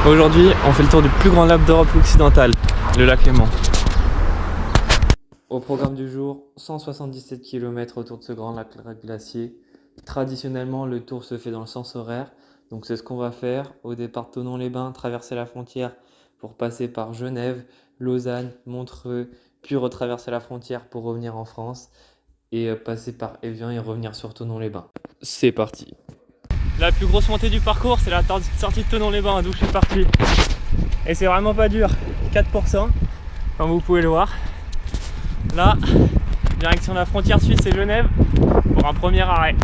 Aujourd'hui, on fait le tour du plus grand lac d'Europe occidentale, le lac Léman. Au programme du jour, 177 km autour de ce grand lac glacier. Traditionnellement, le tour se fait dans le sens horaire, donc c'est ce qu'on va faire. Au départ de Thonon-les-Bains, traverser la frontière pour passer par Genève, Lausanne, Montreux, puis retraverser la frontière pour revenir en France et passer par Évian et revenir sur Thonon-les-Bains. C'est parti! La plus grosse montée du parcours, c'est la sortie de Thonon-les-Bains, d'où je suis parti. Et c'est vraiment pas dur, 4%, comme vous pouvez le voir. Là, direction la frontière suisse et Genève pour un premier arrêt.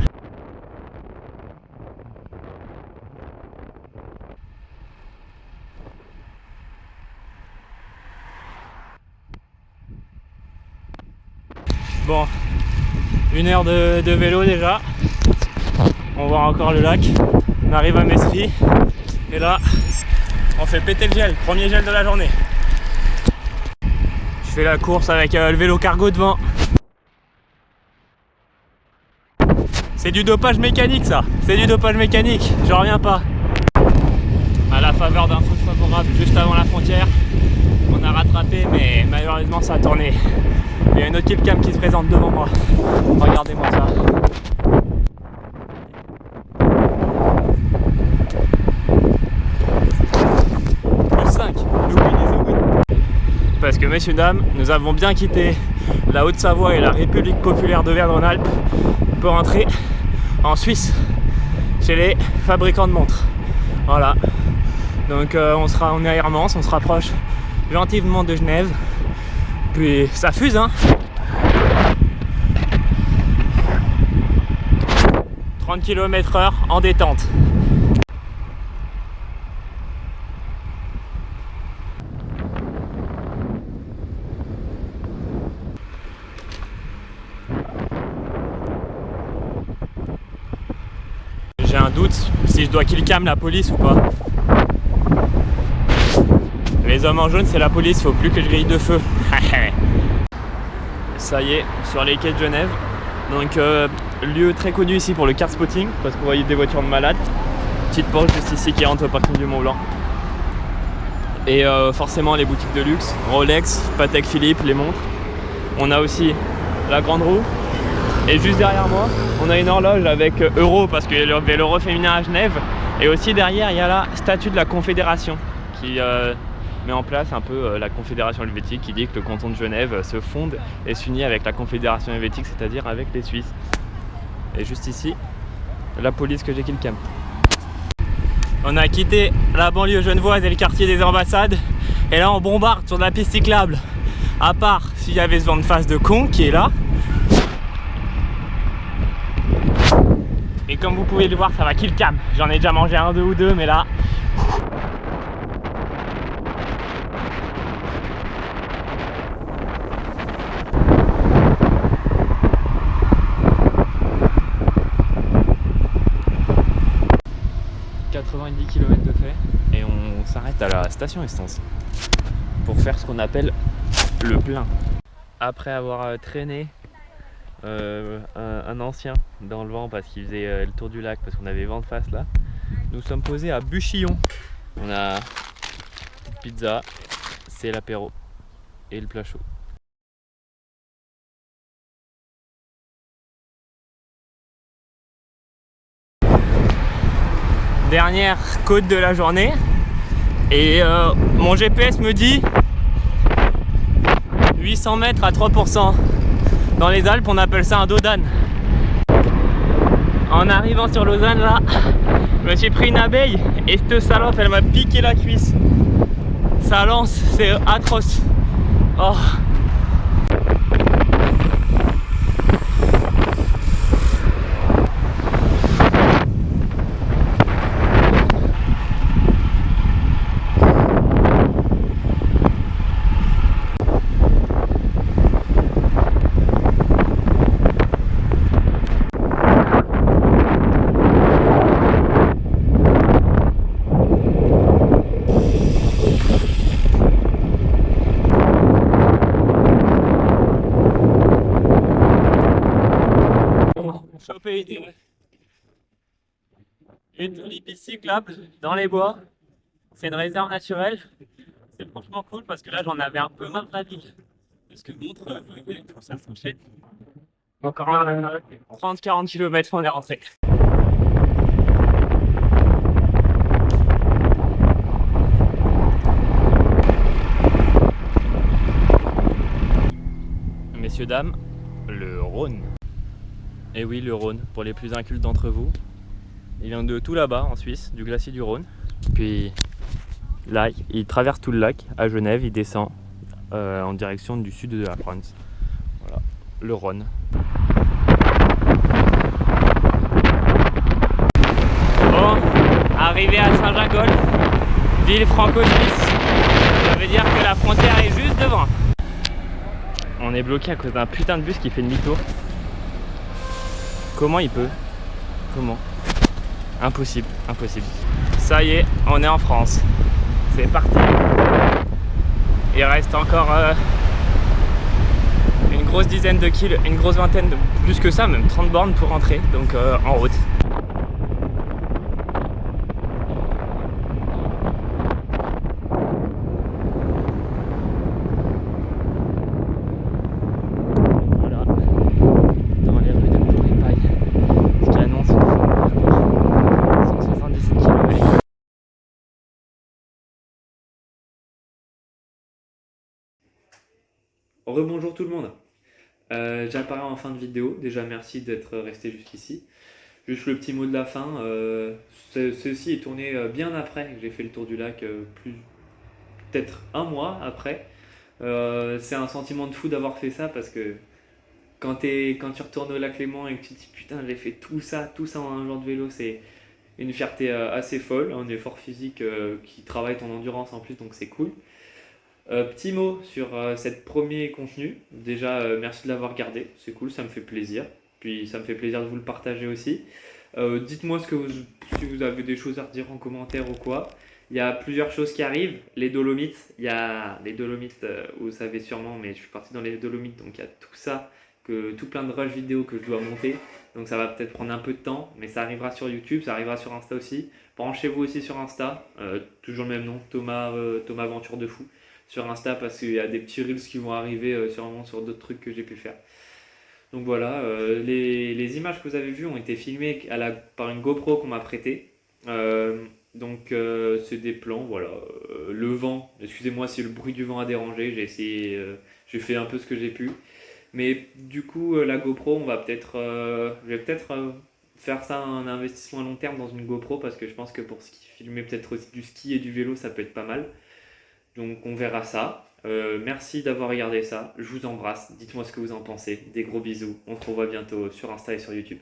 Bon, 1 heure de vélo déjà. On voit encore le lac. On arrive à Messery. Et là, on fait péter le gel. Premier gel de la journée. Je fais la course avec le vélo cargo devant. C'est du dopage mécanique ça. C'est du dopage mécanique. Je reviens pas. À la faveur d'un feu favorable juste avant la frontière, on a rattrapé mais malheureusement ça a tourné. Il y a une autre killcam qui se présente devant moi. Regardez-moi ça. Parce que messieurs dames, nous avons bien quitté la Haute-Savoie et la République populaire d'Auvergne-Rhône-Alpes pour entrer en Suisse chez les fabricants de montres. Voilà. Donc on est à Hermance, on se rapproche gentiment de Genève. Puis ça fuse hein. 30 km/h en détente. J'ai un doute si je dois killcam la police ou pas. Les hommes en jaune c'est la police, faut plus que je grille de feu. Ça y est, sur les quais de Genève. Donc lieu très connu ici pour le car spotting, parce qu'on voyait des voitures de malades. Petite Porsche juste ici qui rentre au parking du Mont Blanc. Et forcément les boutiques de luxe, Rolex, Patek Philippe, les montres. On a aussi la grande roue. Et juste derrière moi, on a une horloge avec Euro, parce qu'il y avait l'Euro féminin à Genève. Et aussi derrière, il y a la statue de la Confédération qui met en place un peu la Confédération helvétique, qui dit que le canton de Genève se fonde et s'unit avec la Confédération helvétique, c'est-à-dire avec les Suisses. Et juste ici, la police que j'ai killcam. On a quitté la banlieue genevoise et le quartier des ambassades. Et là, on bombarde sur de la piste cyclable. À part s'il y avait ce vent de face de con qui est là. Et comme vous pouvez le voir, ça va killcam. J'en ai déjà mangé un, deux ou deux, mais là... « 90 km de fait et on s'arrête à la station essence pour faire ce qu'on appelle le plein. Après avoir traîné un ancien dans le vent parce qu'il faisait le tour du lac parce qu'on avait vent de face là, nous sommes posés à Buchillon. On a une petite pizza, c'est l'apéro et le plat chaud. Dernière côte de la journée et mon GPS me dit 800 mètres à 3%. Dans les Alpes, on appelle ça un dos d'âne. En arrivant sur Lausanne, là, je me suis pris une abeille et cette salope, elle m'a piqué la cuisse. Ça lance, c'est atroce. Oh. Choper une jolie piste cyclable dans les bois C'est une réserve naturelle. C'est franchement cool parce que là j'en avais un peu marre de la ville. Parce que d'autres, tout ça s'enchaîne. Encore 30-40 km, on est rentré. Messieurs, dames, le Rhône. Et oui, le Rhône, pour les plus incultes d'entre vous. Il vient de tout là-bas, en Suisse, du glacier du Rhône. Puis là, il traverse tout le lac à Genève, il descend en direction du sud de la France. Voilà, le Rhône. Bon, arrivé à Saint-Gingolf, ville franco-suisse. Ça veut dire que la frontière est juste devant. On est bloqué à cause d'un putain de bus qui fait demi-tour. Comment il peut? Comment? Impossible, impossible. Ça y est, on est en France. C'est parti. Il reste encore une grosse dizaine de kilomètres, une grosse vingtaine, plus que ça, même 30 bornes pour rentrer, donc en route. Voilà, dans les rues de Porripaille, ce qui annonce une fois 177 km. Rebonjour tout le monde. J'apparais en fin de vidéo. Déjà merci d'être resté jusqu'ici. Juste le petit mot de la fin. Ceci est tourné bien après que j'ai fait le tour du lac, peut-être un mois après. C'est un sentiment de fou d'avoir fait ça parce que quand tu retournes au lac Léman et que tu te dis putain j'ai fait tout ça en un jour de vélo, c'est une fierté assez folle, un effort physique qui travaille ton endurance en plus, donc c'est cool. Petit mot sur cette premier contenu. Déjà, merci de l'avoir regardé, c'est cool, ça me fait plaisir. Puis ça me fait plaisir de vous le partager aussi. Dites-moi si vous avez des choses à redire en commentaire ou quoi. Il y a plusieurs choses qui arrivent. Les Dolomites, il y a les Dolomites, vous savez sûrement, mais je suis parti dans les Dolomites, donc il y a tout ça, tout plein de rushs vidéo que je dois monter. Donc ça va peut-être prendre un peu de temps, mais ça arrivera sur YouTube, ça arrivera sur Insta aussi. Branchez-vous aussi sur Insta, toujours le même nom, Thomas Aventure de Fou sur Insta parce qu'il y a des petits reels qui vont arriver sûrement sur d'autres trucs que j'ai pu faire. Donc voilà, les images que vous avez vues ont été filmées par une GoPro qu'on m'a prêtée. C'est des plans, voilà. Le vent, excusez-moi si le bruit du vent a dérangé, j'ai fait un peu ce que j'ai pu. Mais du coup, la GoPro, je vais peut-être faire ça un investissement à long terme dans une GoPro parce que je pense que pour filmer peut-être aussi du ski et du vélo, ça peut être pas mal. Donc on verra ça. Merci d'avoir regardé ça. Je vous embrasse. Dites-moi ce que vous en pensez. Des gros bisous. On se revoit bientôt sur Insta et sur YouTube.